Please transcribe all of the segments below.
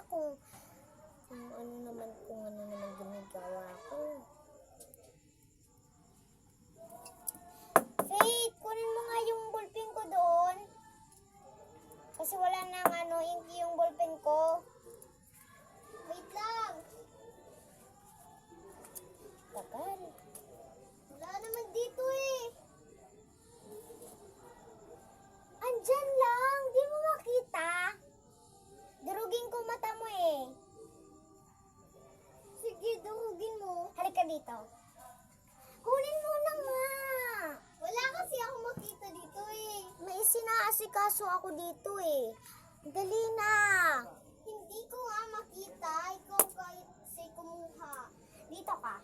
kung ano naman ginagawa ko. Faith, kunin mo nga yung ballpen ko doon. Kasi wala nang inky yung ballpen ko. Wait lang. Tagal. Wala naman dito eh. Andyan lang. Di mo makita. Durugin ko mata mo eh. Sige, durugin mo. Halika dito. Kunin mo na nga. Wala kasi ako makita dito eh. May sinaasikaso ako dito eh. Dali na. Hindi ko nga makita. Ikaw kasi kumuha. Dito ka.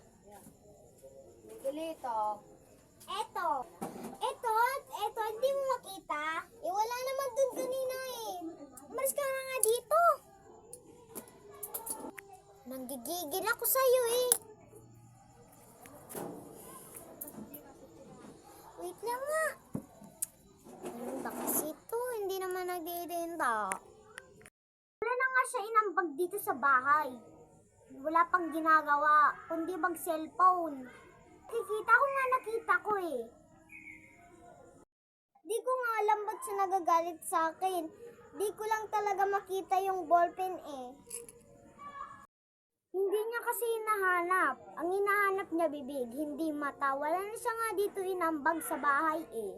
Dito. Eto, hindi mo makita. Eh, wala naman dun kanina eh. Umalis ka nga dito. Nanggigigil ako sa'yo eh. Wait lang nga. Ano ba kasi ito? Hindi naman nagdirinda. Wala na nga siya inambag dito sa bahay. Wala pang ginagawa, kundi mag-cellphone. Nakita ko eh. Di ko nga alam ba't siya nagagalit sa akin. Di ko lang talaga makita yung ballpen eh. Hindi niya kasi hinahanap. Ang hinahanap niya bibig, hindi mata. Wala na siya nga dito inambag sa bahay eh.